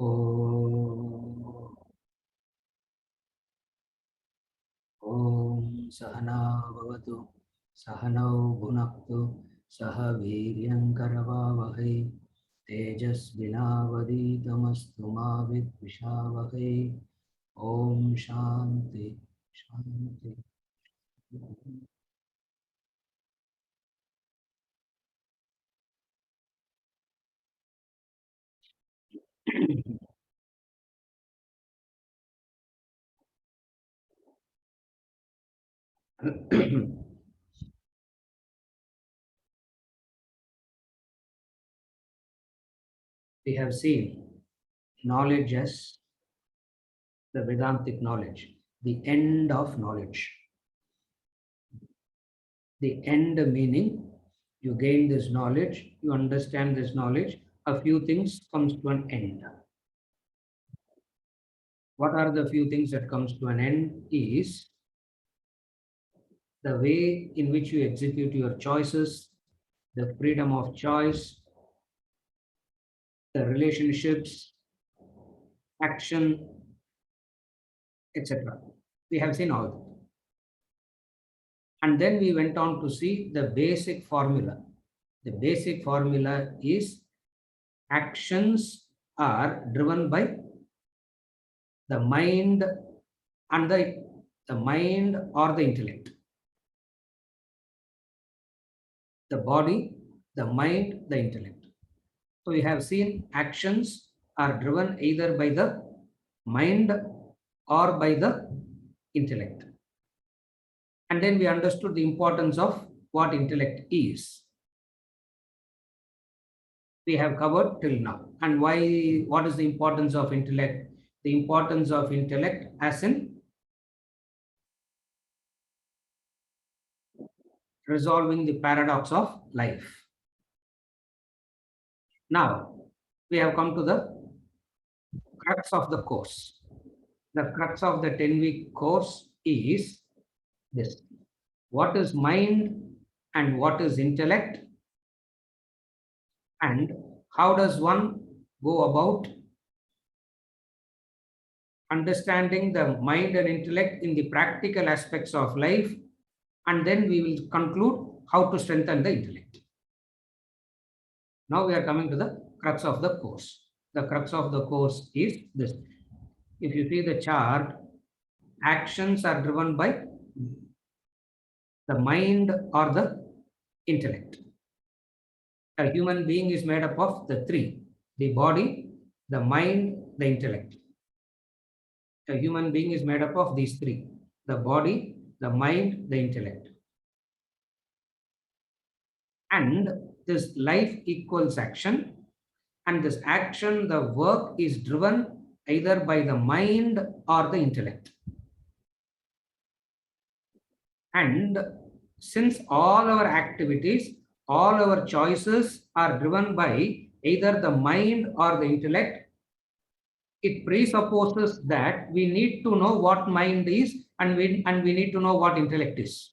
ॐ सहना भवतु सहनौ भुनक्तु सह वीर्यङ्करवावहै तेजस्विनावधीतमस्तु मा विद्विषावहै। ॐ शान्ति शान्ति। We have seen knowledge as the Vedantic knowledge, the end of knowledge. The end meaning you gain this knowledge, you understand this knowledge, a few things comes to an end. What are the few things that comes to an end is the way in which you execute your choices, the freedom of choice, the relationships, action, etc. We have seen all that. And then we went on to see the basic formula. The basic formula is actions are driven by the mind and the mind or the intellect. The body, the mind, the intellect. So we have seen actions are driven either by the mind or by the intellect. And then we understood the importance of what intellect is. We have covered till now. And why? What is the importance of intellect? The importance of intellect as in resolving the paradox of life. Now, we have come to the crux of the course. The crux of the 10-week course is this. What is mind and what is intellect? And how does one go about understanding the mind and intellect in the practical aspects of life? And then we will conclude how to strengthen the intellect. Now we are coming to the crux of the course. The crux of the course is this. If you see the chart, actions are driven by the mind or the intellect. A human being is made up of the three: the body, the mind, the intellect. A human being is made up of these three: the body, the mind, the intellect. And this life equals action, and this action, the work is driven either by the mind or the intellect. And since all our activities, all our choices are driven by either the mind or the intellect, it presupposes that we need to know what mind is and we need to know what intellect is.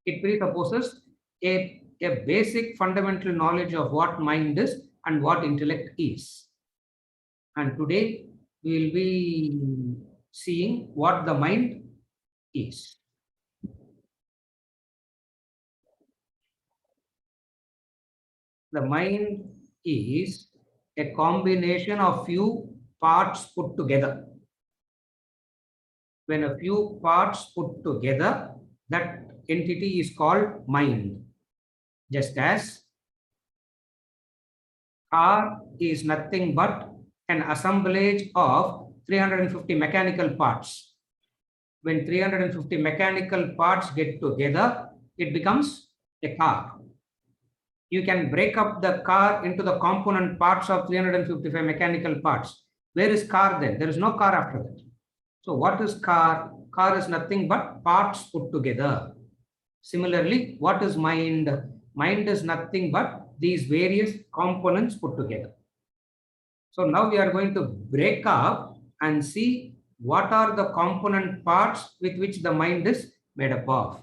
It presupposes a basic fundamental knowledge of what mind is and what intellect is. And today we will be seeing what the mind is. The mind is a combination of few parts put together. When a few parts put together, that entity is called mind. Just as car is nothing but an assemblage of 350 mechanical parts. When 350 mechanical parts get together, it becomes a car. You can break up the car into the component parts of 355 mechanical parts. Where is car then? There is no car after that. So what is car? Car is nothing but parts put together. Similarly, what is mind? Mind is nothing but these various components put together. So now we are going to break up and see what are the component parts with which the mind is made up of.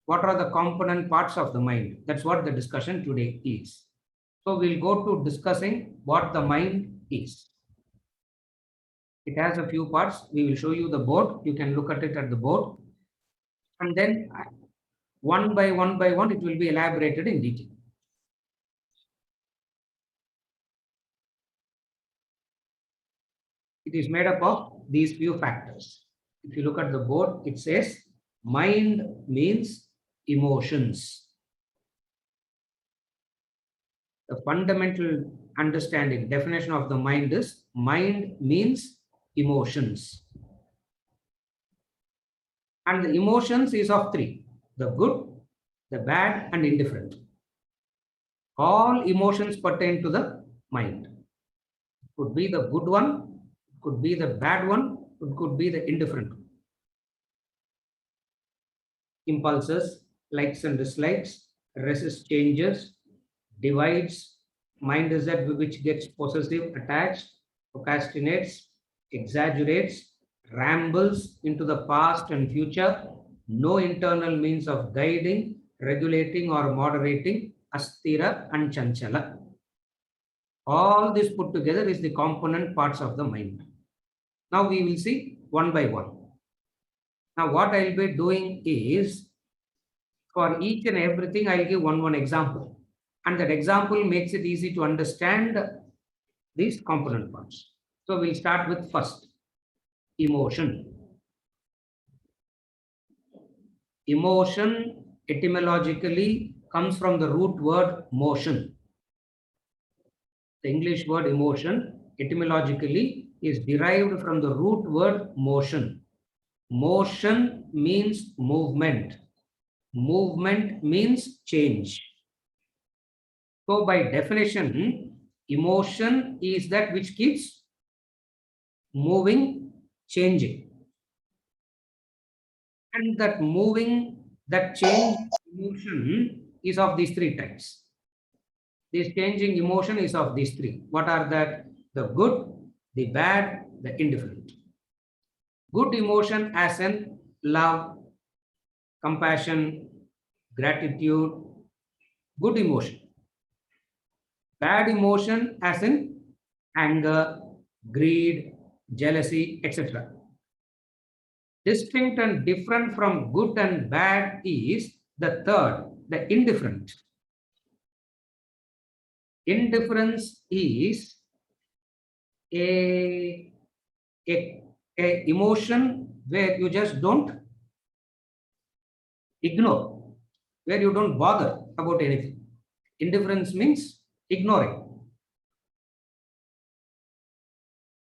What are the component parts of the mind? That's what the discussion today is. So we'll go to discussing what the mind is. It has a few parts. We will show you the board. You can look at it at the board. And then one by one, it will be elaborated in detail. It is made up of these few factors. If you look at the board, it says mind means emotions. The fundamental understanding, definition of the mind is mind means emotions. And the emotions is of three: the good, the bad, and indifferent. All emotions pertain to the mind. It could be the good one, it could be the bad one, it could be the indifferent one. Impulses, likes and dislikes, resist changes, divides. Mind is that which gets possessive, attached, procrastinates, exaggerates, rambles into the past and future, no internal means of guiding, regulating, or moderating, asthira and chanchala. All this put together is the component parts of the mind. Now we will see one by one. Now what I'll be doing is, for each and everything, I'll give one example. And that example makes it easy to understand these component parts. So we'll start with first, emotion. Emotion etymologically comes from the root word motion. The English word emotion etymologically is derived from the root word motion. Motion means movement. Movement means change. So by definition, emotion is that which keeps moving, changing. And that moving, that change emotion is of these three types. This changing emotion is of these three. What are that? The good, the bad, the indifferent. Good emotion as in love, compassion, gratitude, good emotion. Bad emotion as in anger, greed, jealousy, etc. Distinct and different from good and bad is the third, the indifferent. Indifference is a emotion where you just don't ignore, where you don't bother about anything. Indifference means ignoring.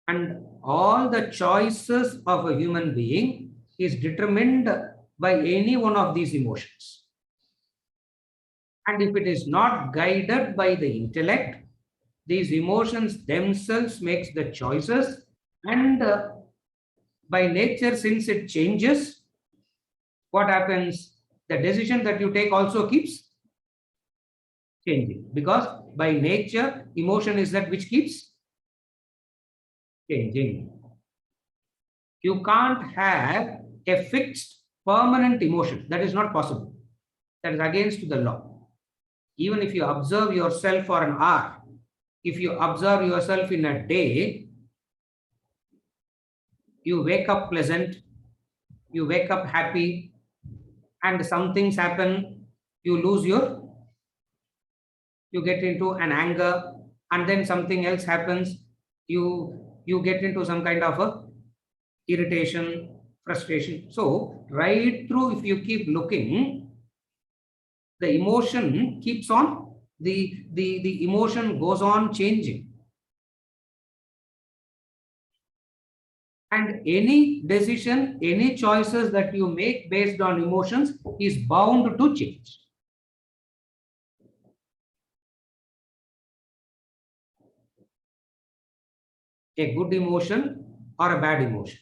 And all the choices of a human being is determined by any one of these emotions. And if it is not guided by the intellect, these emotions themselves makes the choices, and by nature, since it changes, what happens? The decision that you take also keeps changing, because by nature, emotion is that which keeps changing. You can't have a fixed permanent emotion. That is not possible. That is against the law. Even if you observe yourself for an hour, if you observe yourself in a day, you wake up pleasant, you wake up happy, and some things happen, you get into an anger, and then something else happens, you get into some kind of a irritation, frustration. So right through, if you keep looking, the emotion keeps on, the emotion goes on changing. And any decision, any choices that you make based on emotions is bound to change. A good emotion or a bad emotion.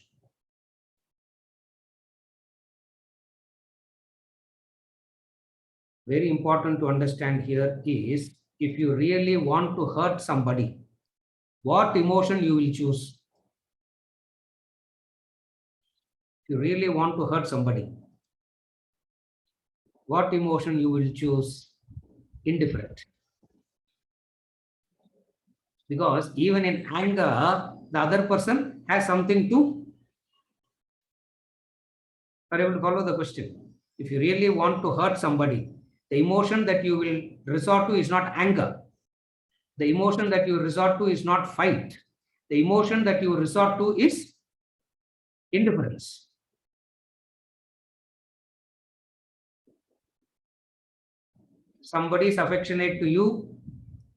Very important to understand here is, if you really want to hurt somebody, what emotion you will choose? If you really want to hurt somebody, what emotion you will choose? Indifferent. Because even in anger, the other person has something to, are able to follow the question? If you really want to hurt somebody, the emotion that you will resort to is not anger. The emotion that you resort to is not fight. The emotion that you resort to is indifference. Somebody is affectionate to you,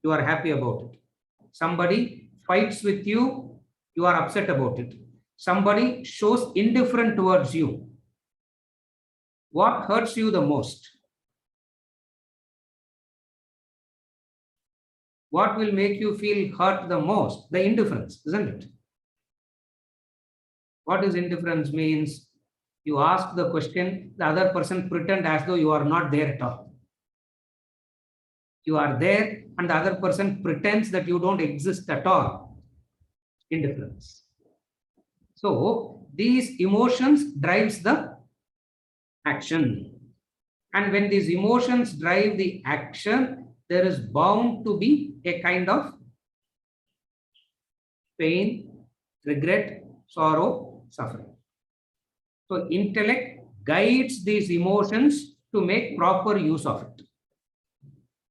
you are happy about it. Somebody fights with you, you are upset about it. Somebody shows indifference towards you. What hurts you the most? What will make you feel hurt the most? The indifference, isn't it? What is indifference means? You ask the question, the other person pretend as though you are not there at all. You are there and the other person pretends that you don't exist at all. Indifference. So these emotions drives the action. And when these emotions drive the action, there is bound to be a kind of pain, regret, sorrow, suffering. So intellect guides these emotions to make proper use of it.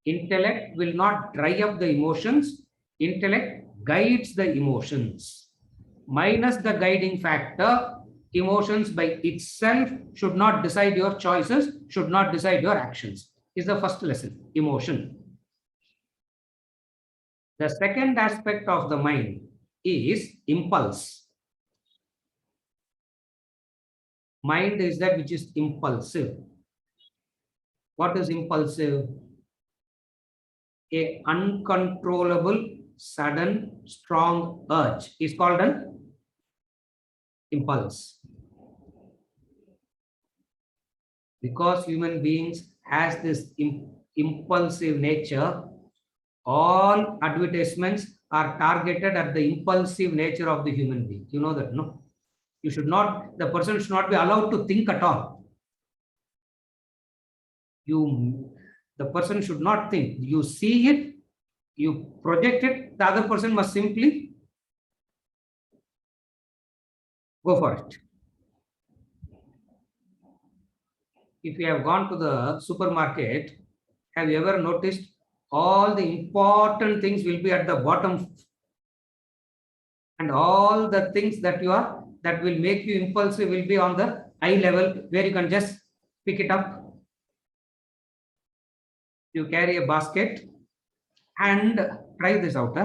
Intellect will not dry up the emotions. Intellect guides the emotions. Minus the guiding factor, emotions by itself should not decide your choices, should not decide your actions. Is the first lesson, emotion. The second aspect of the mind is impulse. Mind is that which is impulsive. What is impulsive? A uncontrollable, sudden, strong urge is called an impulse. Because human beings has this impulsive nature, all advertisements are targeted at the impulsive nature of the human being. You know that, no? You should not, the person should not be allowed to think at all. The person should not think. You see it, you project it, the other person must simply go for it. If you have gone to the supermarket, have you ever noticed all the important things will be at the bottom, and all the things that that will make you impulsive will be on the eye level, where you can just pick it up. You carry a basket and try this out.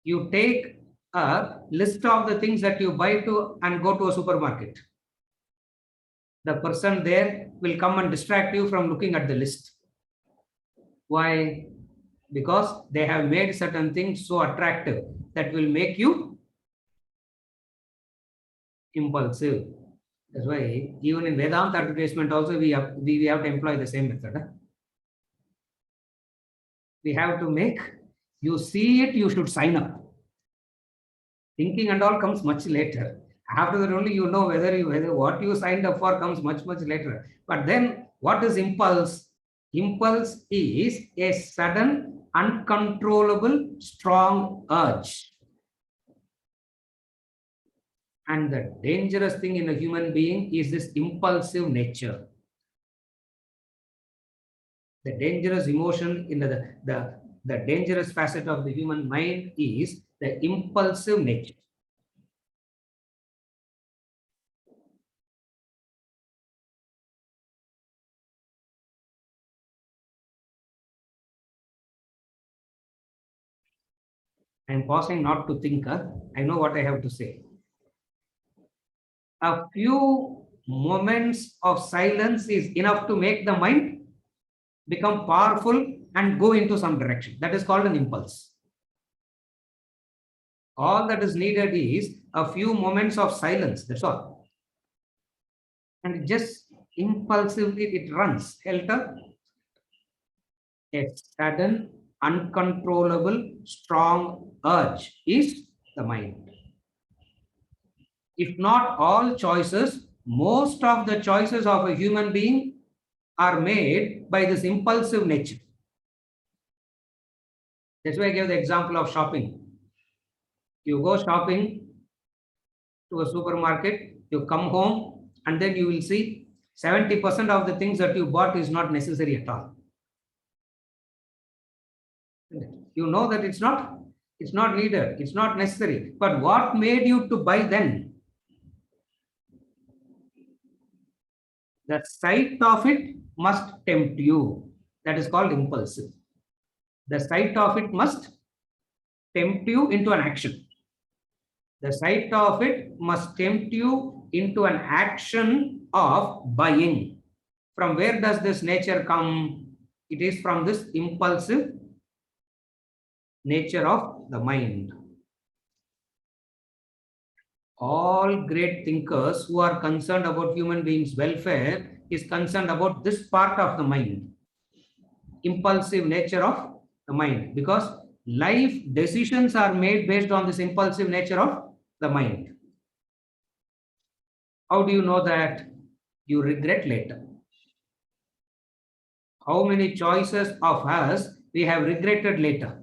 You take a list of the things that you buy to and go to a supermarket. The person there will come and distract you from looking at the list. Why? Because they have made certain things so attractive that will make you impulsive. That's why even in Vedanta advertisement also we have to employ the same method. We have to make, you see it, you should sign up. Thinking and all comes much later. After that only you know whether what you signed up for comes much later. But then what is impulse? Impulse is a sudden, uncontrollable, strong urge. And the dangerous thing in a human being is this impulsive nature. The dangerous emotion in the dangerous facet of the human mind is the impulsive nature. I am pausing not to think. I know what I have to say. A few moments of silence is enough to make the mind become powerful and go into some direction. That is called an impulse. All that is needed is a few moments of silence. That's all. And just impulsively it runs. Helter. A sudden, uncontrollable, strong urge is the mind. If not all choices, most of the choices of a human being are made by this impulsive nature. That's why I gave the example of shopping. You go shopping, to a supermarket, you come home, and then you will see 70% of the things that you bought is not necessary at all. You know that it's not needed, it's not necessary. But what made you to buy then? The sight of it must tempt you. That is called impulsive. The sight of it must tempt you into an action. The sight of it must tempt you into an action of buying. From where does this nature come? It is from this impulsive nature of the mind. All great thinkers who are concerned about human beings' welfare is concerned about this part of the mind, impulsive nature of the mind, because life decisions are made based on this impulsive nature of the mind. How do you know that? You regret later. How many choices of us we have regretted later?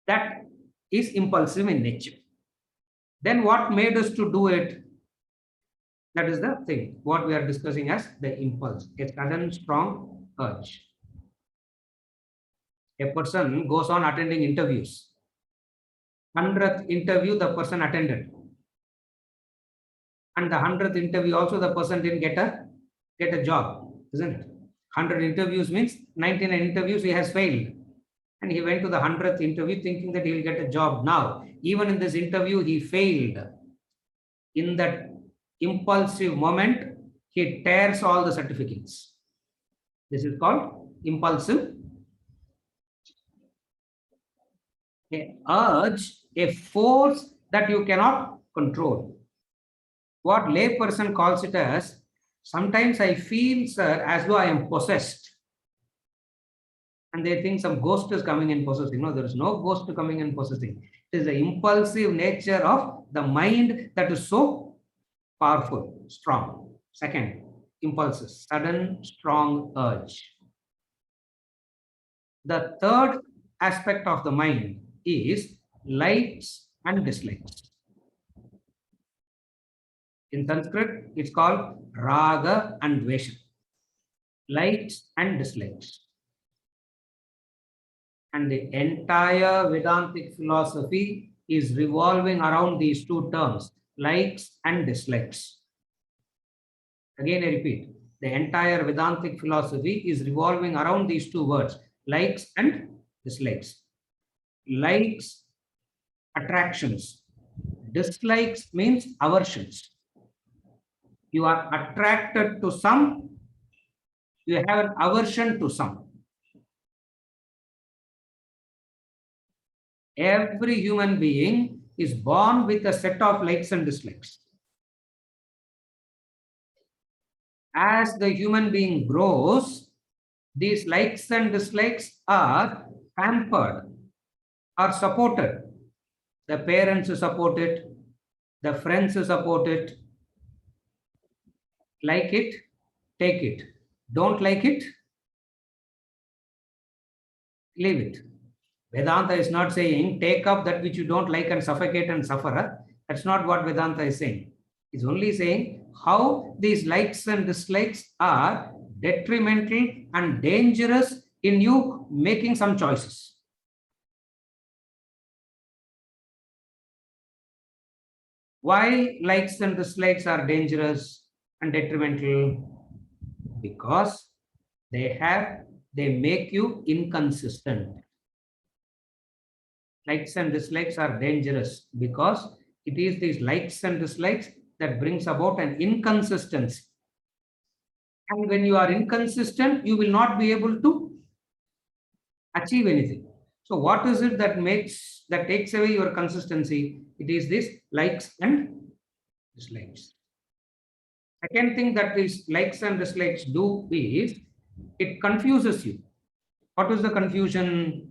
That is impulsive in nature. Then what made us to do it? That is the thing, what we are discussing as the impulse, a sudden strong urge. A person goes on attending interviews. 100th interview the person attended. And the 100th interview also the person didn't get a job, isn't it? 100 interviews means 99 interviews he has failed. And he went to the 100th interview thinking that he will get a job now. Even in this interview, he failed. In that impulsive moment, he tears all the certificates. This is called impulsive. A urge, a force that you cannot control. What layperson calls it as, sometimes I feel, sir, as though I am possessed. And they think some ghost is coming and possessing. No, there is no ghost coming and possessing. It is the impulsive nature of the mind that is so powerful, strong. Second, impulses, sudden, strong urge. The third aspect of the mind is likes and dislikes. In Sanskrit, it's called raga and dvesha. Likes and dislikes. And the entire Vedantic philosophy is revolving around these two terms, likes and dislikes. Again, I repeat, the entire Vedantic philosophy is revolving around these two words, likes and dislikes. Likes, attractions. Dislikes means aversions. You are attracted to some, you have an aversion to some. Every human being is born with a set of likes and dislikes. As the human being grows, these likes and dislikes are pampered, are supported. The parents support it, the friends support it. Like it, take it. Don't like it, leave it. Vedanta is not saying take up that which you don't like and suffocate and suffer. That's not what Vedanta is saying. It's only saying how these likes and dislikes are detrimental and dangerous in you making some choices. Why likes and dislikes are dangerous and detrimental? Because they make you inconsistent. Likes and dislikes are dangerous because it is these likes and dislikes that brings about an inconsistency. And when you are inconsistent, you will not be able to achieve anything. So what is it that takes away your consistency? It is this likes and dislikes. Second thing that these likes and dislikes do is it confuses you. What is the confusion?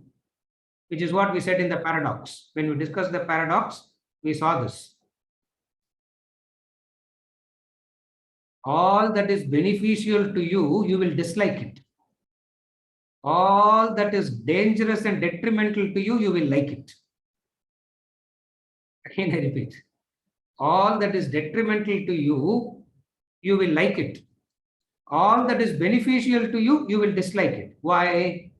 Which is what we said in the paradox. When we discussed the paradox, we saw this. All that is beneficial to you, you will dislike it. All that is dangerous and detrimental to you, you will like it. Again, I repeat. All that is detrimental to you, you will like it. All that is beneficial to you, you will dislike it. Why?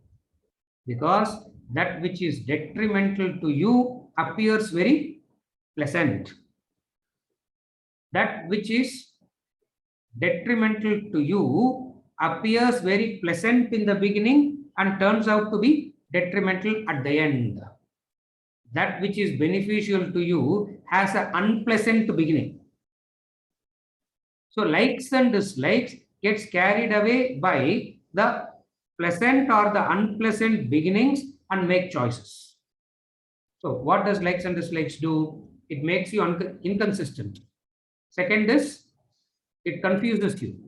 Because that which is detrimental to you appears very pleasant. That which is detrimental to you appears very pleasant in the beginning and turns out to be detrimental at the end. That which is beneficial to you has an unpleasant beginning. So likes and dislikes gets carried away by the pleasant or the unpleasant beginnings and make choices. So what does likes and dislikes do? It makes you inconsistent. Second is, it confuses you.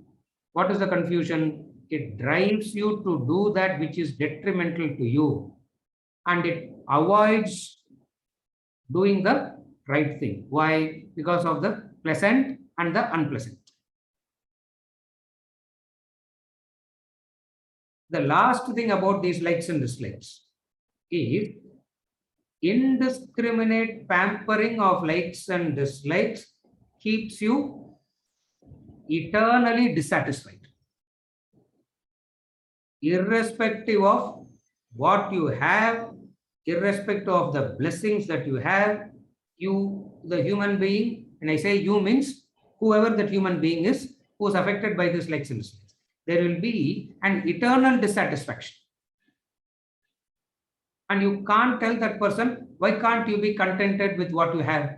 What is the confusion? It drives you to do that which is detrimental to you, and it avoids doing the right thing. Why? Because of the pleasant and the unpleasant. The last thing about these likes and dislikes is indiscriminate pampering of likes and dislikes keeps you eternally dissatisfied. Irrespective of what you have, irrespective of the blessings that you have, you, the human being, and I say you means whoever that human being is who is affected by this likes and dislikes, there will be an eternal dissatisfaction. And you can't tell that person, why can't you be contented with what you have?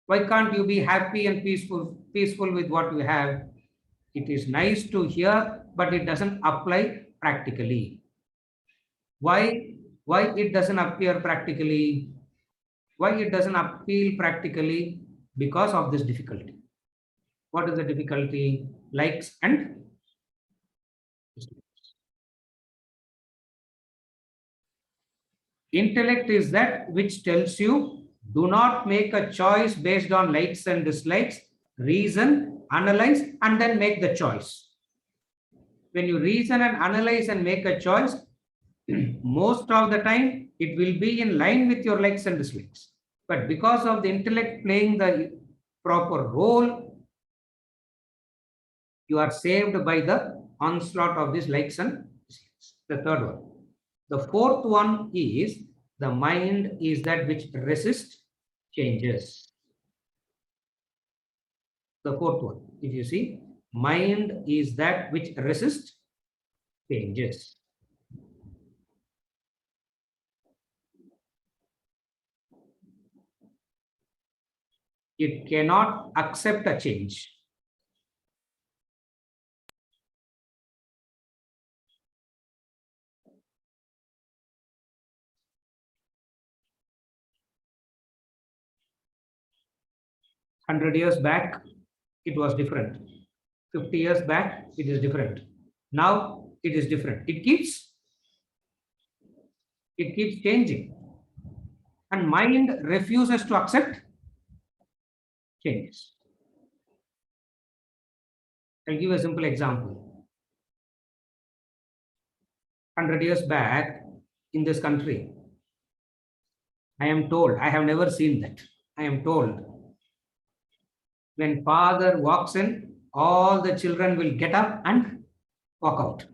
Why can't you be happy and peaceful with what you have? It is nice to hear, but it doesn't apply practically. Why it doesn't appear practically? Why it doesn't appeal practically? Because of this difficulty. What is the difficulty? Likes and dislikes. Intellect is that which tells you, do not make a choice based on likes and dislikes. Reason, analyze, and then make the choice. When you reason and analyze and make a choice, most of the time it will be in line with your likes and dislikes. But because of the intellect playing the proper role, you are saved by the onslaught of these likes and dislikes. The third one. The fourth one is, the mind is that which resists changes. The fourth one, if you see, mind is that which resists changes. It cannot accept a change. Hundred years back, it was different. 50 years back, it is different. Now it is different. It keeps changing. And mind refuses to accept changes. I'll give a simple example. 100 years back in this country, I am told, I have never seen that. I am told, when father walks in, all the children will get up and walk out.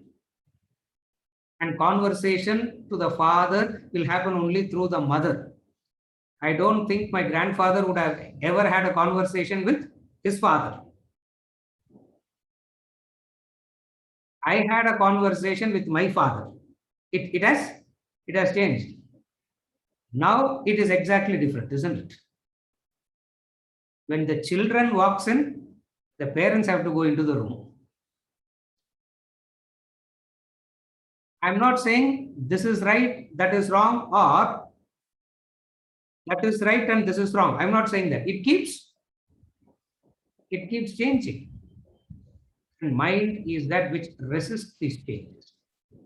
And conversation to the father will happen only through the mother. I don't think my grandfather would have ever had a conversation with his father. I had a conversation with my father. It has changed. Now it is exactly different, isn't it? When the children walks in, the parents have to go into the room. I'm not saying this is right, that is wrong, or that is right and this is wrong. I'm not saying that. It keeps changing. And mind is that which resists these changes.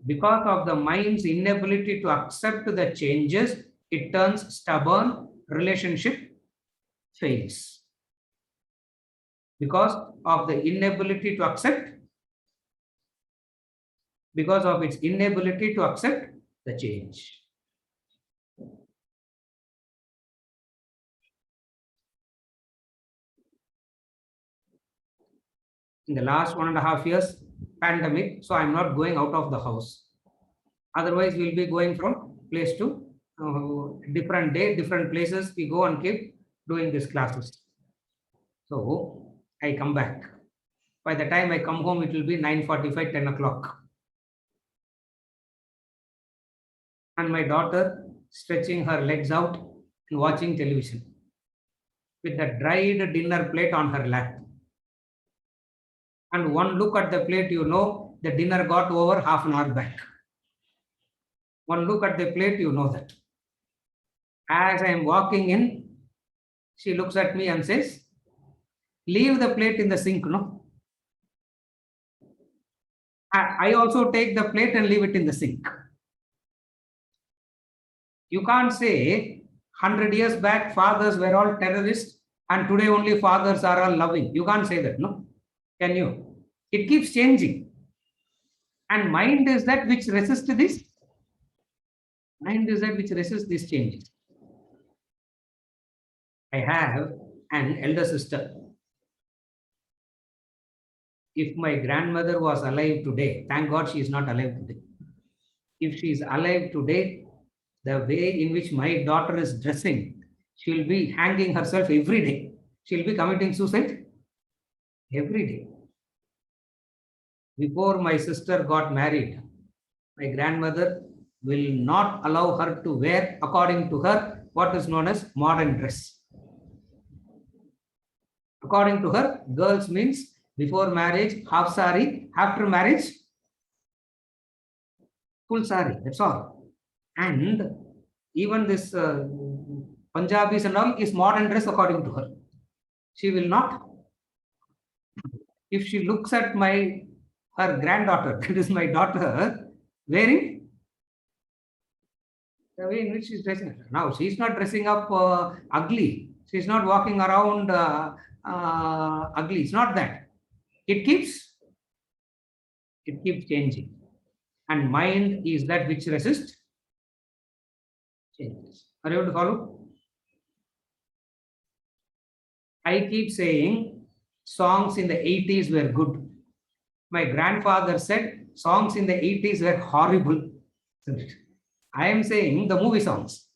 Because of the mind's inability to accept the changes, it turns stubborn, relationship fails. Because of the inability to accept, because of its inability to accept the change. In the last 1.5 years, pandemic, so I'm not going out of the house. Otherwise, we'll be going from place to different day, different places. We go and keep doing these classes. So I come back. By the time I come home, it will be 9:45, 10 o'clock. And my daughter stretching her legs out and watching television with the dried dinner plate on her lap. And one look at the plate, you know, the dinner got over half an hour back. One look at the plate, you know that. As I am walking in, she looks at me and says, leave the plate in the sink, no? I also take the plate and leave it in the sink. You can't say 100 years back, fathers were all terrorists and today only fathers are all loving. You can't say that, no? Can you? It keeps changing. And mind is that which resists this. Mind is that which resists these changes. I have an elder sister. If my grandmother was alive today, thank God she is not alive today. If she is alive today, the way in which my daughter is dressing, she will be hanging herself every day. She will be committing suicide every day. Before my sister got married, my grandmother will not allow her to wear, according to her, what is known as modern dress. According to her, girls means before marriage, half sari, after marriage, full sari, that's all. And even this Punjabis and all is modern dress according to her. She will not. If she looks at her granddaughter, that is my daughter, wearing the way in which she's dressing. Now, she's not dressing up ugly. She's not walking around ugly. It's not that. It keeps changing. And mind is that which resists changes. Are you able to follow? I keep saying songs in the 80s were good. My grandfather said songs in the 80s were horrible. I am saying the movie songs.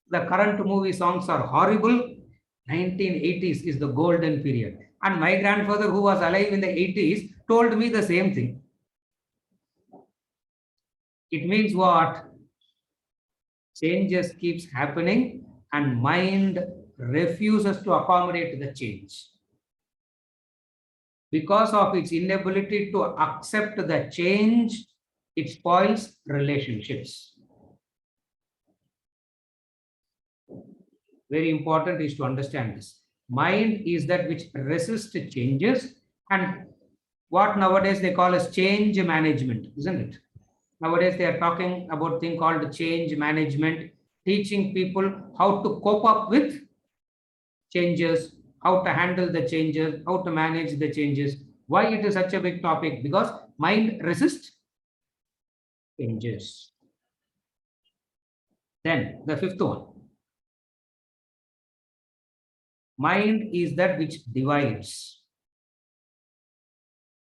The current movie songs are horrible. 1980s is the golden period. And my grandfather, who was alive in the 80s, told me the same thing. It means what? Changes keeps happening and mind refuses to accommodate the change. Because of its inability to accept the change, it spoils relationships. Very important is to understand this. Mind is that which resists changes, and what nowadays they call as change management, isn't it? Nowadays they are talking about a thing called change management, teaching people how to cope up with changes, how to handle the changes, how to manage the changes. Why it is such a big topic? Because mind resists changes. Then the fifth one. Mind is that which divides.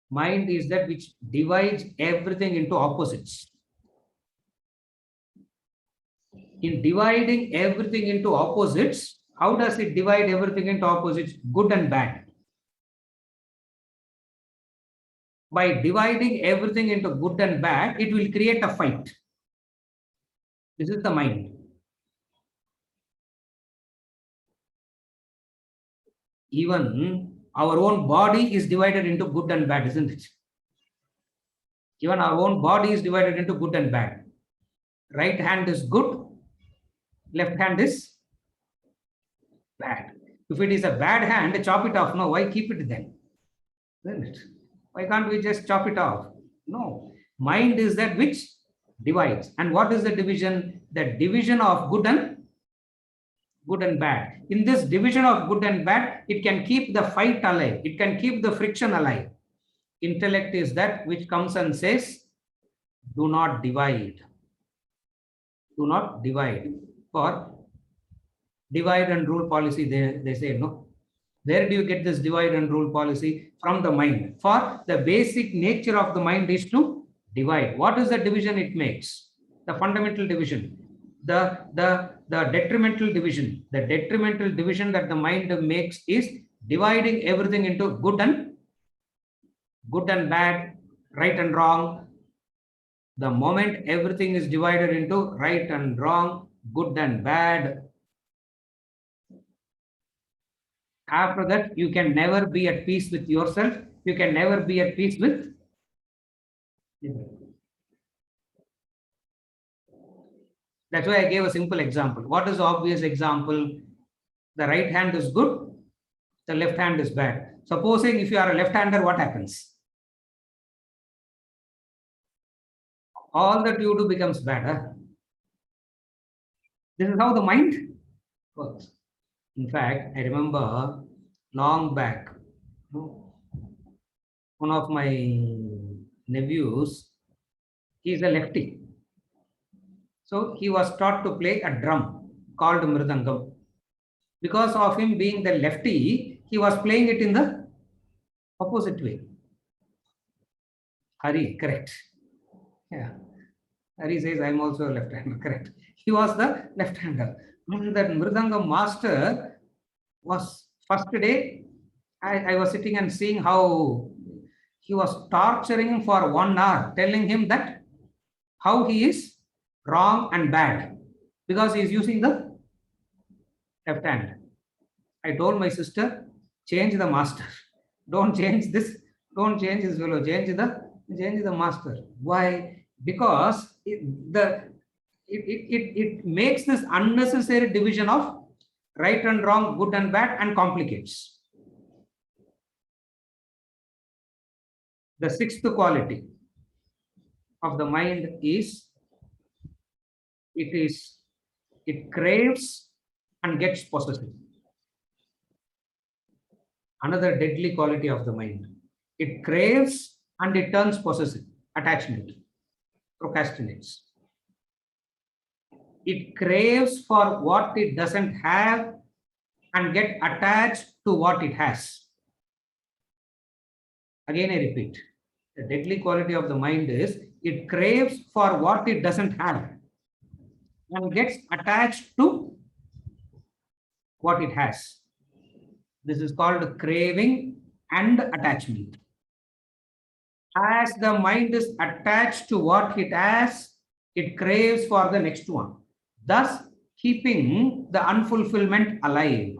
Mind is that which divides everything into opposites. In dividing everything into opposites, how does it divide everything into opposites? Good and bad. By dividing everything into good and bad, it will create a fight. This is the mind. Even our own body is divided into good and bad, isn't it? Even our own body is divided into good and bad. Right hand is good, left hand is bad. If it is a bad hand, chop it off. No, why keep it then? Isn't it? Why can't we just chop it off? No. Mind is that which divides. And what is the division? The division of good and bad. In this division of good and bad, it can keep the fight alive. It can keep the friction alive. Intellect is that which comes and says, do not divide. Do not divide. For divide and rule policy, they say no. Where do you get this divide and rule policy? From the mind. For the basic nature of the mind is to divide. What is the division it makes? The fundamental division. The detrimental division. The detrimental division that the mind makes is dividing everything into good and bad, right and wrong. The moment everything is divided into right and wrong, good and bad, after that, you can never be at peace with yourself. You can never be at peace with. That's why I gave a simple example. What is the obvious example? The right hand is good, the left hand is bad. Supposing if you are a left-hander, what happens? All that you do becomes bad. Huh? This is how the mind works. In fact, I remember long back, one of my nephews, he is a lefty. So he was taught to play a drum called Mridangam. Because of him being the lefty, he was playing it in the opposite way. Hari, correct. Yeah. Hari says, I'm also a left-hander, correct. He was the left-hander. That Mridangam master was first day, I was sitting and seeing how he was torturing him for 1 hour, telling him that how he is wrong and bad because he is using the left hand. I told my sister, change the master. Don't change this. Don't change his fellow. Change the master. Why? Because it makes this unnecessary division of right and wrong, good and bad, and complicates. The sixth quality of the mind is it craves and gets possessive. Another deadly quality of the mind. It craves and it turns possessive, attachment, procrastinates. It craves for what it doesn't have and get attached to what it has. Again, I repeat, the deadly quality of the mind is it craves for what it doesn't have and gets attached to what it has. This is called craving and attachment. As the mind is attached to what it has, it craves for the next one, thus keeping the unfulfillment alive.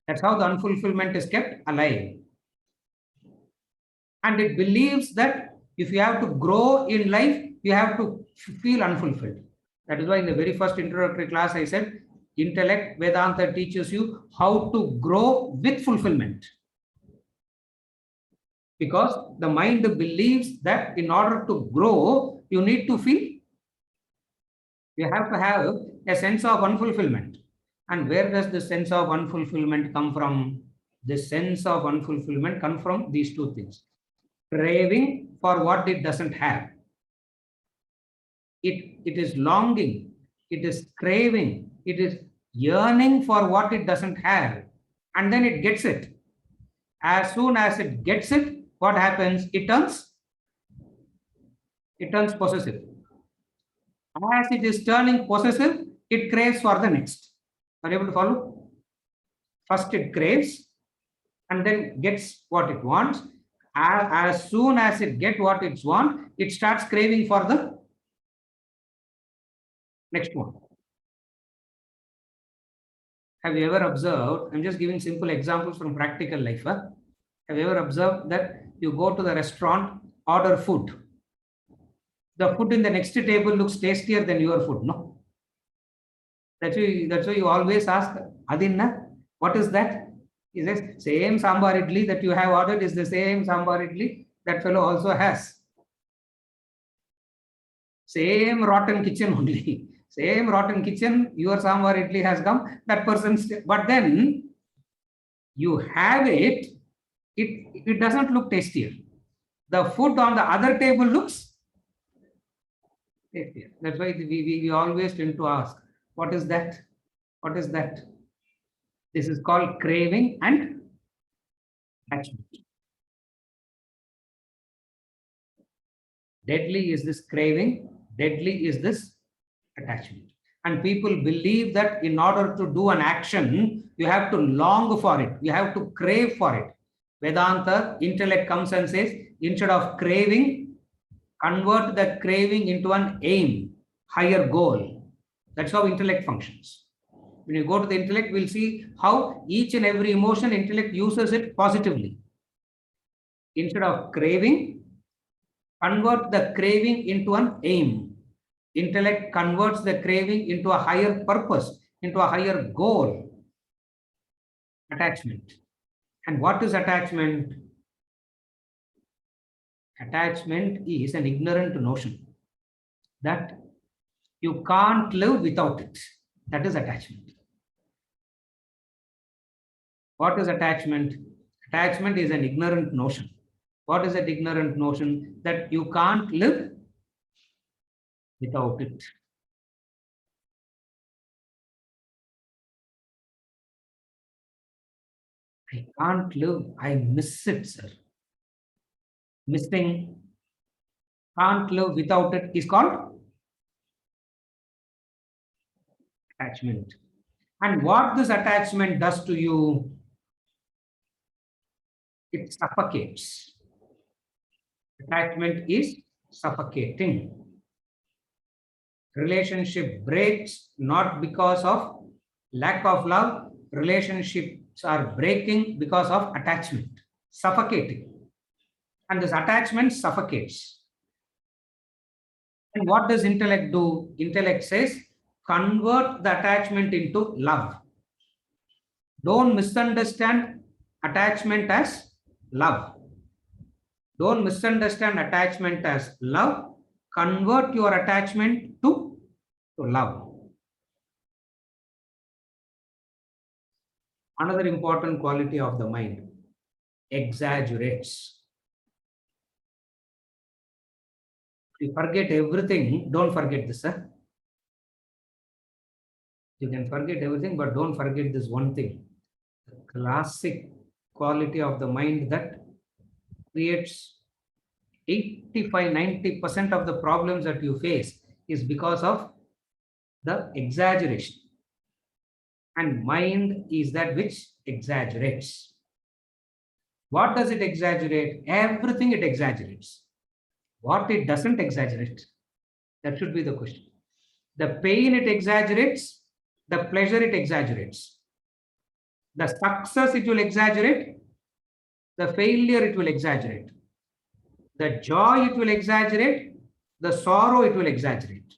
That's how the unfulfillment is kept alive. And it believes that if you have to grow in life, you have to feel unfulfilled. That is why in the very first introductory class, I said, intellect, Vedanta teaches you how to grow with fulfillment. Because the mind believes that in order to grow, you need to feel, you have to have a sense of unfulfillment. And where does the sense of unfulfillment come from? The sense of unfulfillment comes from these two things. Craving for what it doesn't have. It is longing, it is craving, it is yearning for what it doesn't have, and then it gets it. As soon as it gets it, what happens? It turns possessive. As it is turning possessive, it craves for the next. Are you able to follow? First it craves and then gets what it wants. As soon as it gets what it wants, it starts craving for the next one. Have you ever observed? I'm just giving simple examples from practical life. Huh? Have you ever observed that you go to the restaurant, order food? The food in the next table looks tastier than your food, no? That's why you always ask, Adinna, what is that? He says, same sambar idli that you have ordered is the same sambar idli that fellow also has. Same rotten kitchen only. Same rotten kitchen, your sambar idli has come, that person's, but then you have it, it doesn't look tastier. The food on the other table looks tastier. That's why we always tend to ask, what is that? What is that? This is called craving and attachment. Deadly is this craving, deadly is this attachment. And people believe that in order to do an action, you have to long for it, you have to crave for it. Vedanta, intellect comes and says, instead of craving, convert the craving into an aim, higher goal. That's how intellect functions. When you go to the intellect, we'll see how each and every emotion, intellect uses it positively. Instead of craving, convert the craving into an aim. Intellect converts the craving into a higher purpose, into a higher goal. Attachment. And what is attachment? Attachment is an ignorant notion that you can't live without it. That is attachment. What is attachment? Attachment is an ignorant notion. What is that ignorant notion? That you can't live without it. I can't live. I miss it, sir. Missing, can't live without it is called attachment. And what this attachment does to you, it suffocates. Attachment is suffocating. Relationship breaks not because of lack of love. Relationships are breaking because of attachment, suffocating. And this attachment suffocates. And what does intellect do? Intellect says, convert the attachment into love. Don't misunderstand attachment as love. Don't misunderstand attachment as love. Convert your attachment to love. Another important quality of the mind, exaggerates. If you forget everything, don't forget this, sir. You can forget everything, but don't forget this one thing. The classic quality of the mind that creates 85-90% of the problems that you face is because of the exaggeration. And mind is that which exaggerates. What does it exaggerate? Everything it exaggerates. What it doesn't exaggerate? That should be the question. The pain it exaggerates, the pleasure it exaggerates. The success it will exaggerate, the failure it will exaggerate. The joy it will exaggerate, the sorrow it will exaggerate.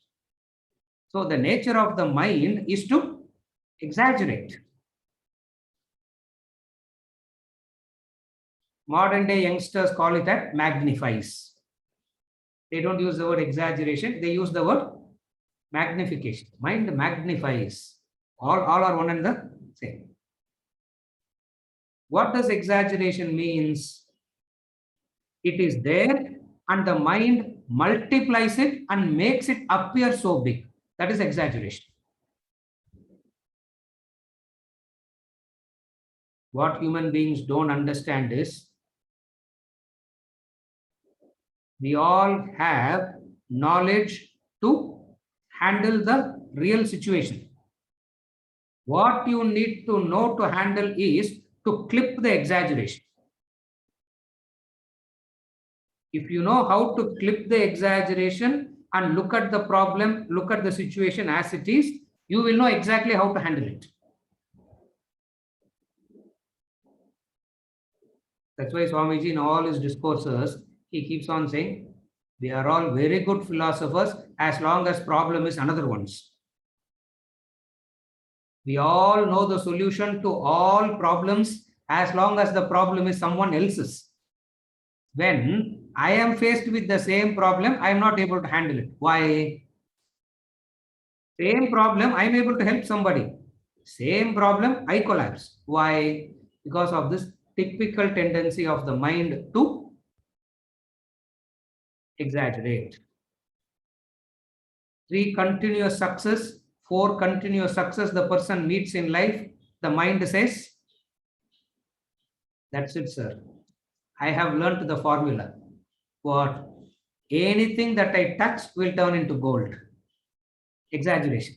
So the nature of the mind is to exaggerate. Modern day youngsters call it that magnifies. They don't use the word exaggeration, they use the word magnification. Mind magnifies. All are one and the same. What does exaggeration means? It is there and the mind multiplies it and makes it appear so big. That is exaggeration. What human beings don't understand is we all have knowledge to handle the real situation. What you need to know to handle is to clip the exaggeration. If you know how to clip the exaggeration and look at the problem, look at the situation as it is, you will know exactly how to handle it. That's why Swamiji in all his discourses, he keeps on saying, we are all very good philosophers as long as problem is another one's. We all know the solution to all problems as long as the problem is someone else's. When I am faced with the same problem, I am not able to handle it. Why? Same problem, I am able to help somebody. Same problem, I collapse. Why? Because of this typical tendency of the mind to exaggerate. 3 continuous success, 4 continuous success the person meets in life, the mind says, that's it, sir. I have learned the formula. What? Anything that I touch will turn into gold. Exaggeration.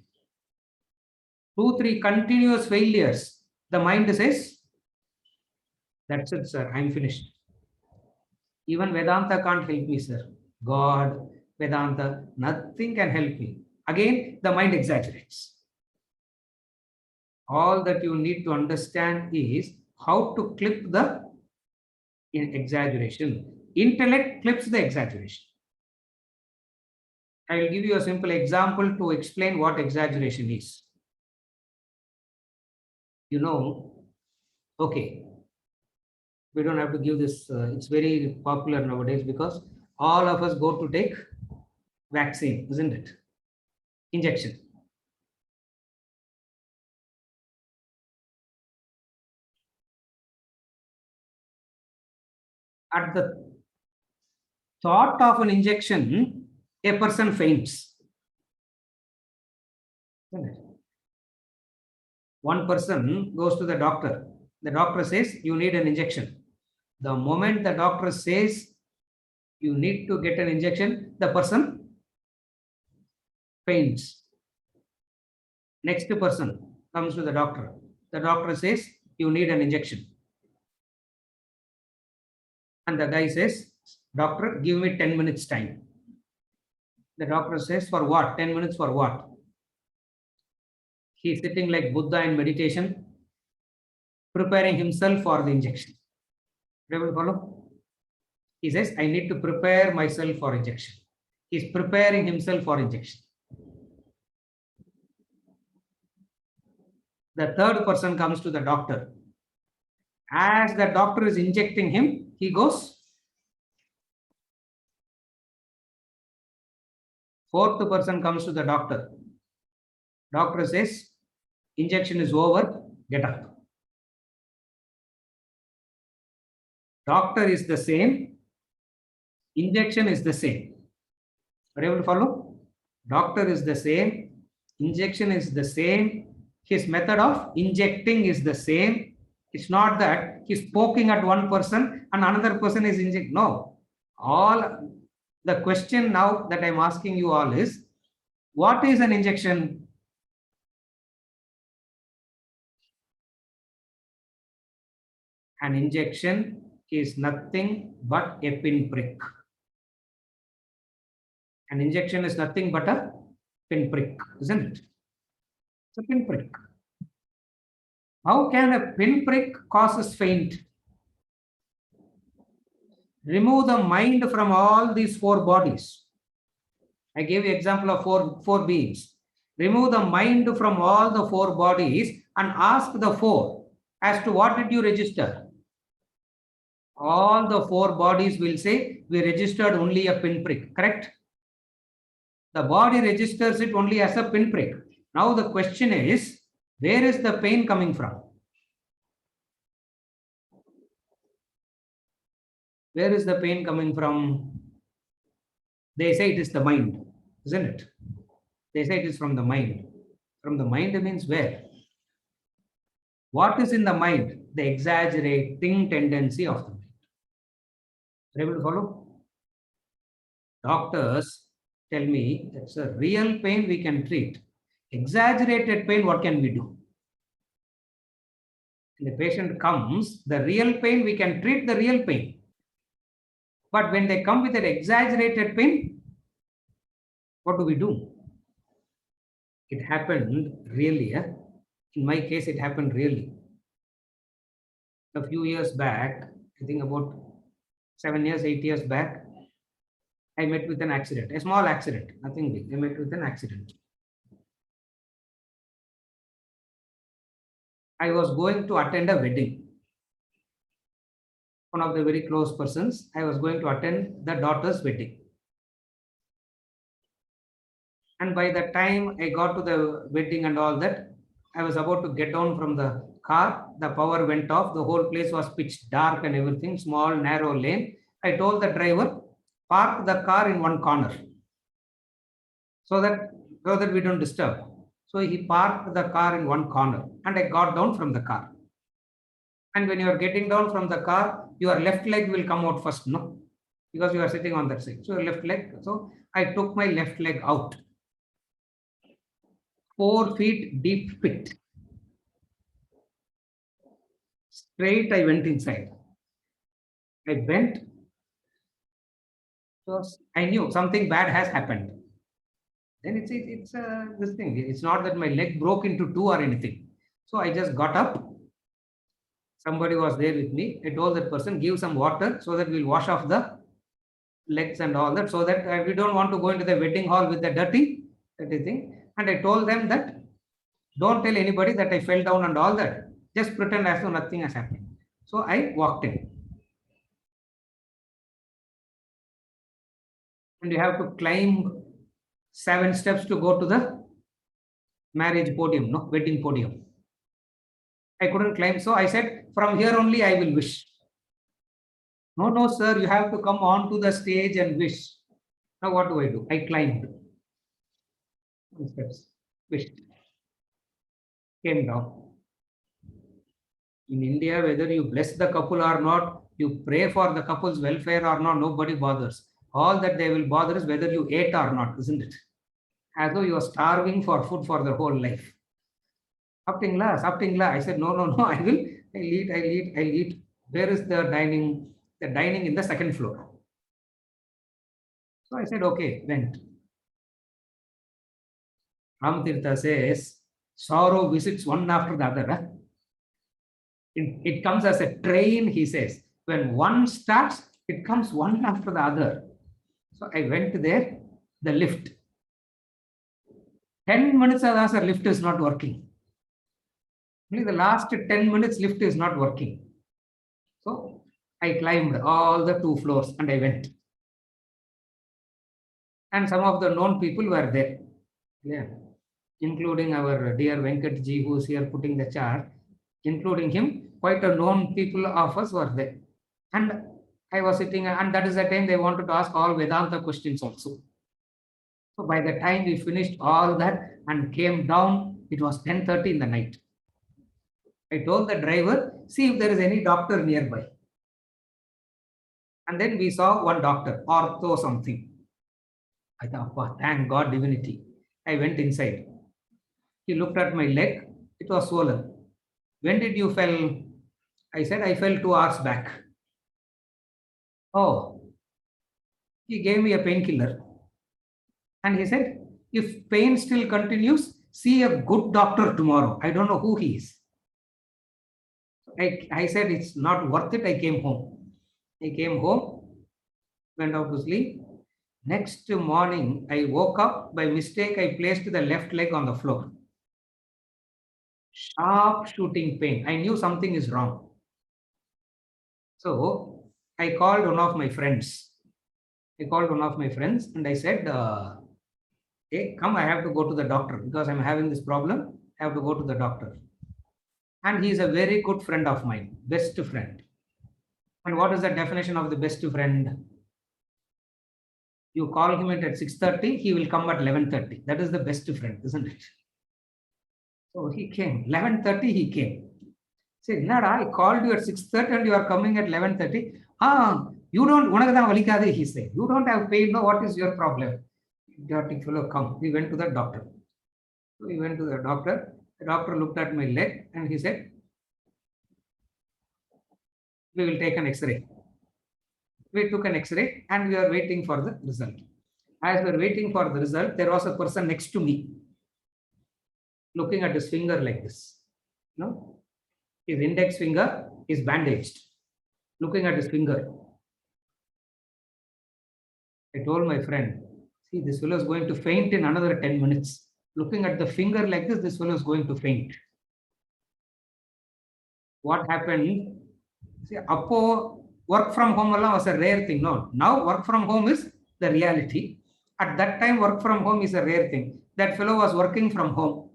2-3 continuous failures. The mind says, that's it, sir. I'm finished. Even Vedanta can't help me, sir. God, Vedanta, nothing can help me. Again, the mind exaggerates. All that you need to understand is how to clip the exaggeration. Intellect clips the exaggeration. I will give you a simple example to explain what exaggeration is. You know, okay, we don't have to give this, it's very popular nowadays because all of us go to take vaccine, isn't it? Injection. At the thought of an injection, a person faints. Isn't it? One person goes to the doctor. The doctor says, you need an injection. The moment the doctor says, you need to get an injection, the person faints. Next person comes to the doctor. The doctor says, you need an injection. And the guy says, doctor, give me 10 minutes time. The doctor says, for what? 10 minutes for what? He is sitting like Buddha in meditation, preparing himself for the injection. Able to follow? He says, I need to prepare myself for injection. He is preparing himself for injection. The third person comes to the doctor. As the doctor is injecting him, he goes. Fourth person comes to the doctor. Doctor says, injection is over, get up. Doctor is the same, injection is the same. Are you able to follow? Doctor is the same, injection is the same, his method of injecting is the same. It's not that he's poking at one person and another person is injecting. No. All the question now that I'm asking you all is, what is an injection? An injection is nothing but a pinprick. An injection is nothing but a pinprick, isn't it? It's a pinprick. How can a pinprick cause faint? Remove the mind from all these 4 bodies. I gave you example of four beings. Remove the mind from all the 4 bodies and ask the 4 as to what did you register? All the 4 bodies will say, we registered only a pinprick, correct? The body registers it only as a pinprick. Now the question is, where is the pain coming from? Where is the pain coming from? They say it is the mind, isn't it? They say it is from the mind. From the mind means where? What is in the mind? The exaggerating tendency of the mind. Are you able to follow? Doctors tell me that's a real pain we can treat. Exaggerated pain, what can we do? When the patient comes, the real pain, we can treat the real pain. But when they come with an exaggerated pain, what do we do? It happened really. In my case, it happened really. A few years back, I think about 7 years, 8 years back, I met with an accident, a small accident, nothing big. I met with an accident. I was going to attend a wedding. One of the very close persons, I was going to attend the daughter's wedding. And by the time I got to the wedding and all that, I was about to get down from the car. The power went off. The whole place was pitch dark and everything, small, narrow lane. I told the driver, park the car in one corner so that we don't disturb. So he parked the car in one corner and I got down from the car. And when you are getting down from the car, your left leg will come out first, no? Because you are sitting on that side. So your left leg. So I took my left leg out. 4 feet deep pit. Straight I went inside. I bent. So I knew something bad has happened. Then it's this thing. It's not that my leg broke into two or anything. So I just got up. Somebody was there with me. I told that person, give some water so that we'll wash off the legs and all that, so that we don't want to go into the wedding hall with the dirty thing. And I told them that don't tell anybody that I fell down and all that. Just pretend as though nothing has happened. So I walked in. And you have to climb 7 steps to go to the marriage podium, no, wedding podium. I couldn't climb. So I said, from here only I will wish. No, no, sir, you have to come on to the stage and wish. Now what do? I climbed. Steps. Wished. Came down. In India, whether you bless the couple or not, you pray for the couple's welfare or not, nobody bothers. All that they will bother is whether you ate or not, isn't it? As though you are starving for food for the whole life. Saptingla. I said, no, I will. I'll eat. Where is the dining? The dining in the second floor. So I said, okay, went. Ramatirtha says, sorrow visits one after the other. Huh? It comes as a train, he says. When one starts, it comes one after the other. So I went there, the lift. 10 minutes after lift is not working. Only the last 10 minutes lift is not working. So I climbed all the 2 floors and I went. And some of the known people were there. Yeah. Including our dear Venkatji, who is here putting the chart. Including him, quite a known people of us were there. And I was sitting, and that is the time they wanted to ask all Vedanta questions also. So by the time we finished all that and came down, it was 10:30 in the night. I told the driver, see if there is any doctor nearby. And then we saw one doctor, ortho something. I thought, oh, thank God, divinity. I went inside. He looked at my leg. It was swollen. When did you fell? I said, I fell 2 hours back. Oh, he gave me a painkiller. And he said, if pain still continues, see a good doctor tomorrow. I don't know who he is. I said, it's not worth it. I came home. Went out to sleep. Next morning, I woke up. By mistake, I placed the left leg on the floor. Sharp shooting pain. I knew something is wrong. So I called one of my friends. And I said, hey, come, I have to go to the doctor because I'm having this problem. I have to go to the doctor. And he is a very good friend of mine, best friend. And what is the definition of the best friend? You call him at 6:30, he will come at 11:30. That is the best friend, isn't it? So he came. 11:30 he came. Said, Nada, I called you at 6:30 and you are coming at 11:30. You don't, he said. You don't have pain, no, what is your problem? Idiotic fellow, come. We went to the doctor. So we went to the doctor. The doctor looked at my leg and he said, we will take an X-ray. We took an X-ray and we are waiting for the result. As we are waiting for the result, there was a person next to me looking at his finger like this. No? His index finger is bandaged. Looking at his finger. I told my friend, see, this fellow is going to faint in another 10 minutes. Looking at the finger like this fellow is going to faint. What happened? See, work from home was a rare thing. No, now work from home is the reality. At that time, work from home is a rare thing. That fellow was working from home.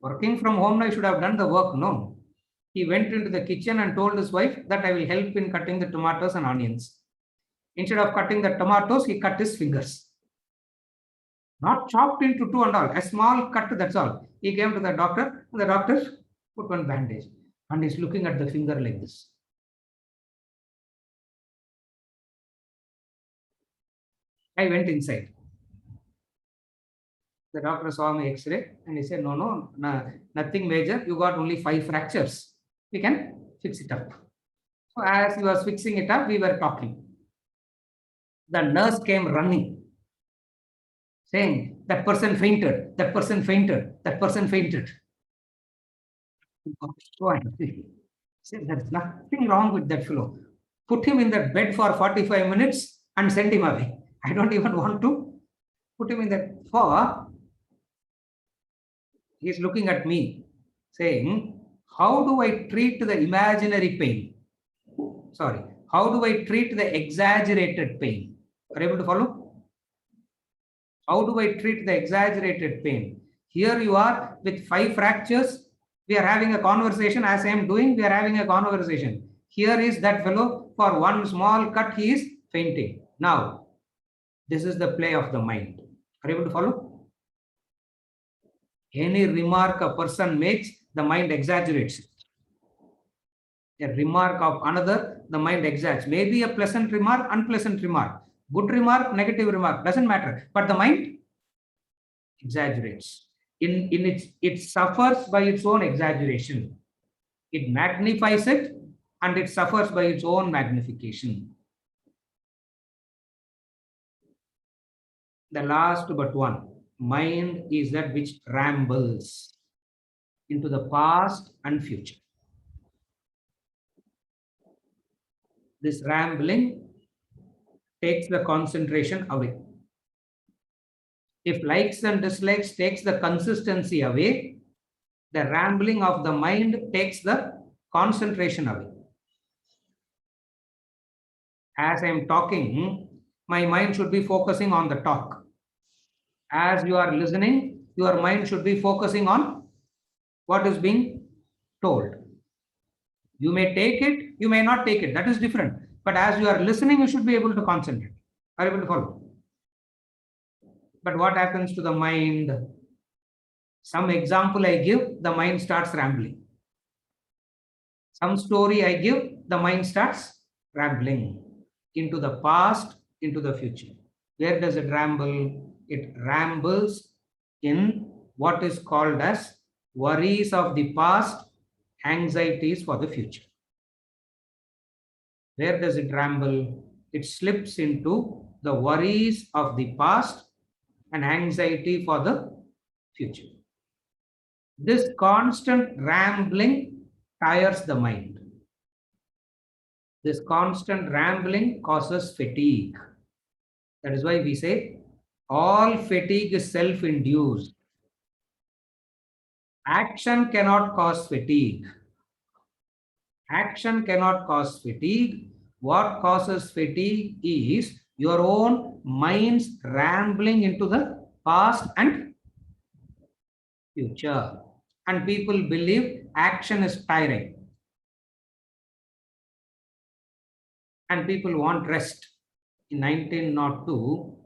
Working from home, I should have done the work. No. He went into the kitchen and told his wife that I will help in cutting the tomatoes and onions. Instead of cutting the tomatoes, he cut his fingers. not chopped into two and all, a small cut, that's all. He came to the doctor, and the doctor put one bandage, and he's looking at the finger like this. I went inside. The doctor saw my X-ray and he said, no, nothing major. You got only 5 fractures. We can fix it up. So as he was fixing it up, we were talking. The nurse came running, saying, that person fainted, that person fainted, that person fainted. So angry. Said, there's nothing wrong with that fellow. Put him in that bed for 45 minutes and send him away. I don't even want to put him in that for. He's looking at me, saying, how do I treat the imaginary pain? Sorry, how do I treat the exaggerated pain? Are you able to follow? How do I treat the exaggerated pain? Here you are with 5 fractures. We are having a conversation. As I am doing, we are having a conversation. Here is that fellow, for one small cut, he is fainting. Now, this is the play of the mind. Are you able to follow? Any remark a person makes, the mind exaggerates it. A remark of another, the mind exaggerates. Maybe a pleasant remark, unpleasant remark. Good remark, negative remark, doesn't matter. But the mind exaggerates. It suffers by its own exaggeration. It magnifies it and it suffers by its own magnification. The last but one, mind is that which rambles into the past and future. This rambling takes the concentration away. If likes and dislikes takes the consistency away, the rambling of the mind takes the concentration away. As I am talking, my mind should be focusing on the talk. As you are listening, your mind should be focusing on what is being told. You may take it, you may not take it. That is different. But as you are listening, you should be able to concentrate. Are you able to follow? But what happens to the mind? Some example I give, the mind starts rambling. Some story I give, the mind starts rambling into the past, into the future. Where does it ramble? It rambles in what is called as worries of the past, anxieties for the future. Where does it ramble? It slips into the worries of the past and anxiety for the future. This constant rambling tires the mind. This constant rambling causes fatigue. That is why we say all fatigue is self-induced. Action cannot cause fatigue. Action cannot cause fatigue. What causes fatigue is your own mind's rambling into the past and future. And people believe action is tiring. And people want rest. In 1902,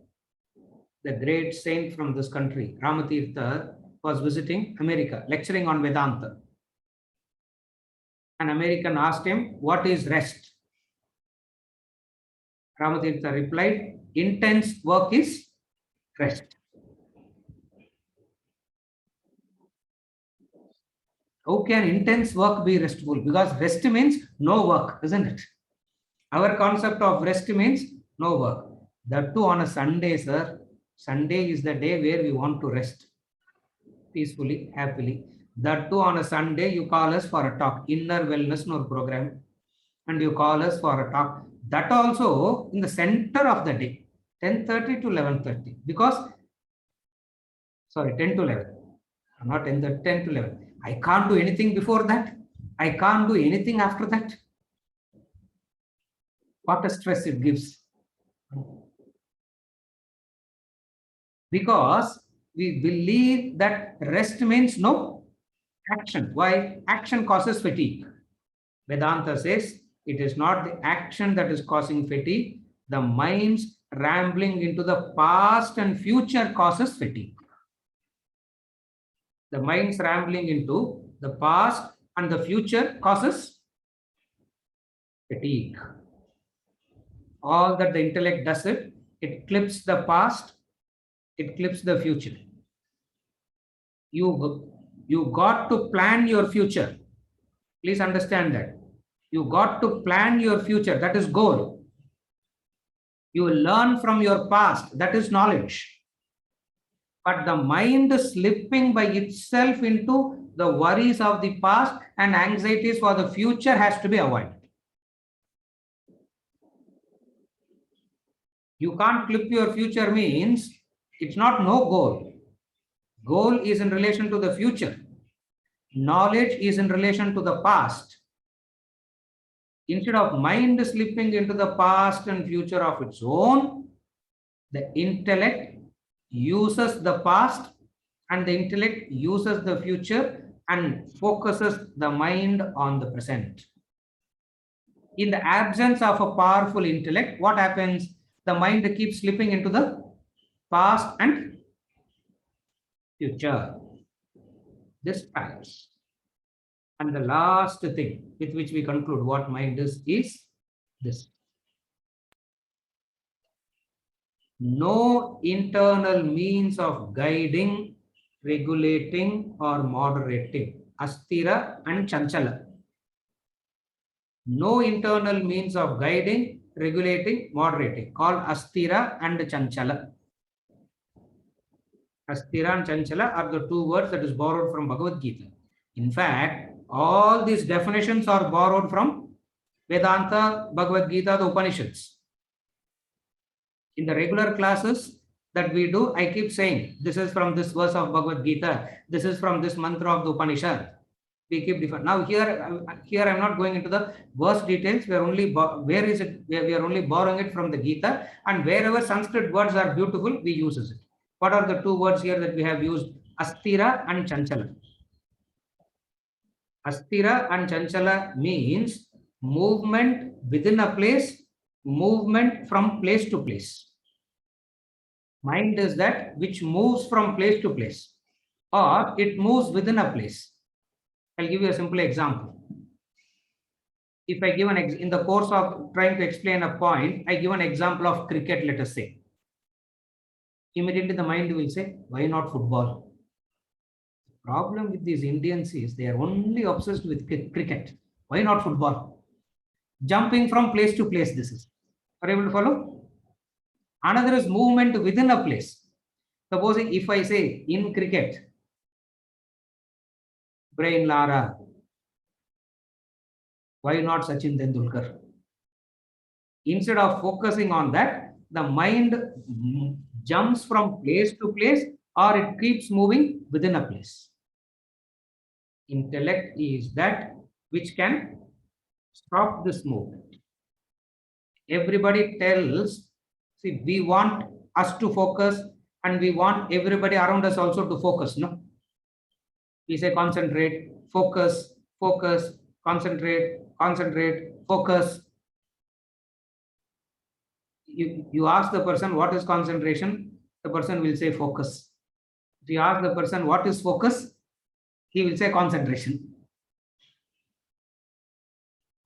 the great saint from this country, Ramatirtha, was visiting America, lecturing on Vedanta. An American asked him, what is rest? Ramatirtha replied, intense work is rest. How can intense work be restful? Because rest means no work, isn't it? Our concept of rest means no work. That too on a Sunday, sir. Sunday is the day where we want to rest peacefully, happily. That too on a Sunday, you call us for a talk, inner wellness no program, and you call us for a talk. That also in the center of the day, 10:30 to 11:30. Because, sorry, 10 to 11, not 10 to 11. I can't do anything before that. I can't do anything after that. What a stress it gives. Because we believe that rest means no action. Why? Action causes fatigue. Vedanta says it is not the action that is causing fatigue. The mind's rambling into the past and future causes fatigue. The mind's rambling into the past and the future causes fatigue. All that the intellect does it clips the past, it clips the future. You got to plan your future. Please understand that. You got to plan your future. That is goal. You will learn from your past. That is knowledge. But the mind slipping by itself into the worries of the past and anxieties for the future has to be avoided. You can't clip your future means it's not no goal. Goal is in relation to the future. Knowledge is in relation to the past. Instead of mind slipping into the past and future of its own, the intellect uses the past and the intellect uses the future and focuses the mind on the present. In the absence of a powerful intellect, what happens? The mind keeps slipping into the past and future. This tires. And the last thing with which we conclude what mind is this. No internal means of guiding, regulating, or moderating. Asthira and Chanchala. No internal means of guiding, regulating, moderating, called Asthira and Chanchala. Asthira and Chanchala are the two words that is borrowed from Bhagavad Gita. In fact, all these definitions are borrowed from Vedanta, Bhagavad Gita, the Upanishads. In the regular classes that we do, I keep saying, this is from this verse of Bhagavad Gita, this is from this mantra of the Upanishad. We keep different. Now here I'm not going into the verse details. We are only where is it? We are only borrowing it from the Gita, and wherever Sanskrit words are beautiful, we use it. What are the two words here that we have used? Asthira and Chanchala. Asthira and Chanchala means movement within a place, movement from place to place. Mind is that which moves from place to place, or it moves within a place. I'll give you a simple example. If I give in the course of trying to explain a point, I give an example of cricket, let us say. Immediately the mind will say, why not football? The problem with these Indians is they are only obsessed with cricket. Why not football? Jumping from place to place, this is. Are you able to follow? Another is movement within a place. Supposing if I say in cricket, Brian Lara, why not Sachin Tendulkar? Instead of focusing on that, the mind jumps from place to place, or it keeps moving within a place. Intellect is that which can stop this movement. Everybody tells, see, we want us to focus and we want everybody around us also to focus, no? We say concentrate, focus, focus, concentrate, concentrate, focus. You ask the person what is concentration, the person will say focus. If you ask the person what is focus, he will say concentration.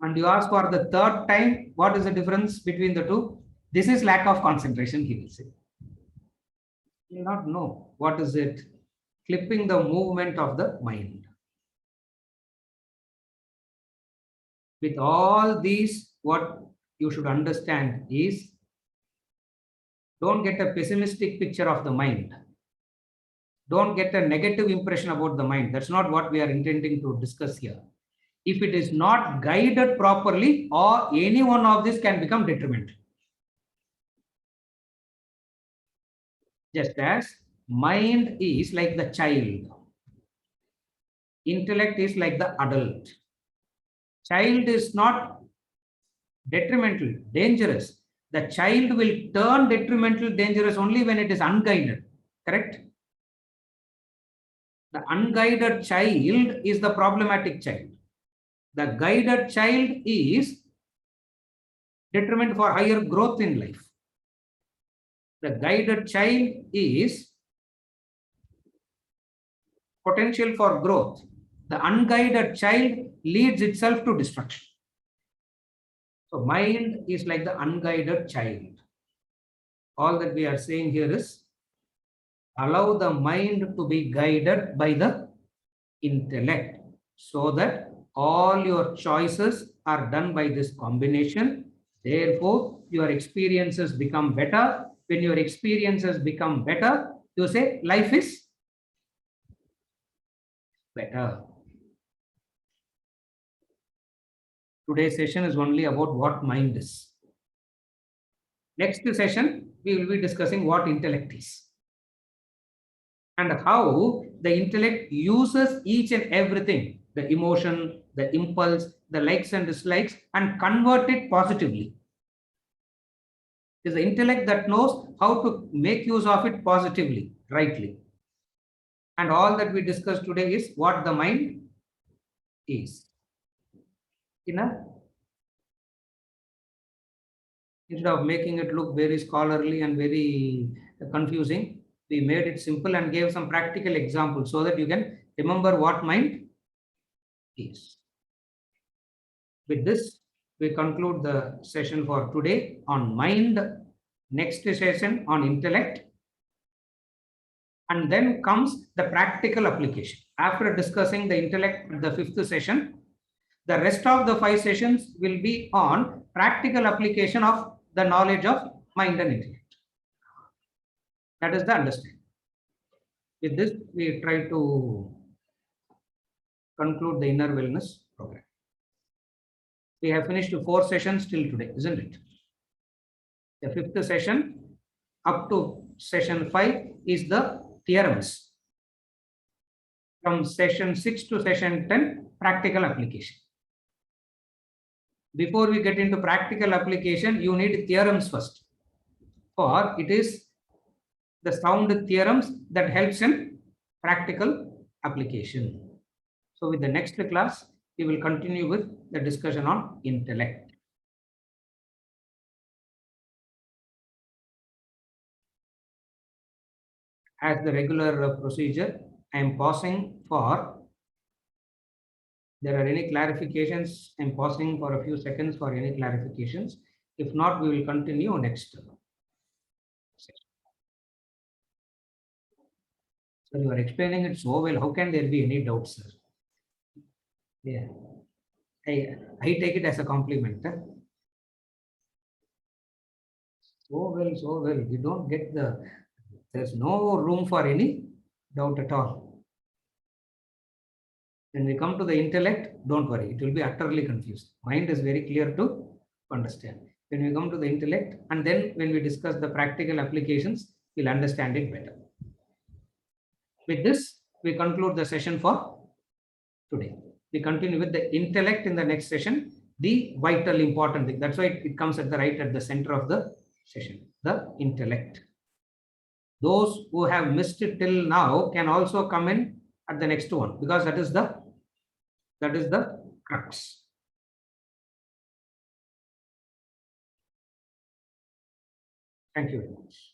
And you ask for the third time, what is the difference between the two? This is lack of concentration, he will say. You will not know what is it. Clipping the movement of the mind. With all these, what you should understand is, don't get a pessimistic picture of the mind. Don't get a negative impression about the mind. That's not what we are intending to discuss here. If it is not guided properly, or any one of this can become detrimental. Just as mind is like the child, intellect is like the adult. Child is not detrimental, dangerous. The child will turn detrimental, dangerous only when it is unguided. Correct? The unguided child is the problematic child. The guided child is detriment for higher growth in life. The guided child is potential for growth. The unguided child leads itself to destruction. So mind is like the unguided child. All that we are saying here is allow the mind to be guided by the intellect so that all your choices are done by this combination. Therefore, your experiences become better. When your experiences become better, you say life is better. Today's session is only about what mind is. Next session, we will be discussing what intellect is and how the intellect uses each and everything, the emotion, the impulse, the likes and dislikes, and convert it positively. It is the intellect that knows how to make use of it positively, rightly. And all that we discussed today is what the mind is. Instead of making it look very scholarly and very confusing, we made it simple and gave some practical examples so that you can remember what mind is. With this, we conclude the session for today on mind. Next session on intellect. And then comes the practical application. After discussing the intellect in the 5th session, the rest of the 5 sessions will be on practical application of the knowledge of mind and intellect. That is the understanding. With this, we try to conclude the inner wellness program. We have finished 4 sessions till today, isn't it? The 5th session up to session 5 is the theorems. From session 6 to session 10, practical application. Before we get into practical application, you need theorems first. For it is the sound theorems that helps in practical application. So with the next class, we will continue with the discussion on intellect. As the regular procedure, I am pausing for, there are any clarifications, I am pausing for a few seconds for any clarifications. If not, we will continue next session. So you are explaining it so well, how can there be any doubts, sir? Yeah, I take it as a compliment. Huh? So well, you don't get there's no room for any doubt at all. When we come to the intellect, don't worry, it will be utterly confused. Mind is very clear to understand. When we come to the intellect, and then when we discuss the practical applications, we'll understand it better. With this, we conclude the session for today. We continue with the intellect in the next session, the vital important thing. That's why it comes at the center of the session, the intellect. Those who have missed it till now can also come in at the next one, because that is the crux. Thank you very much.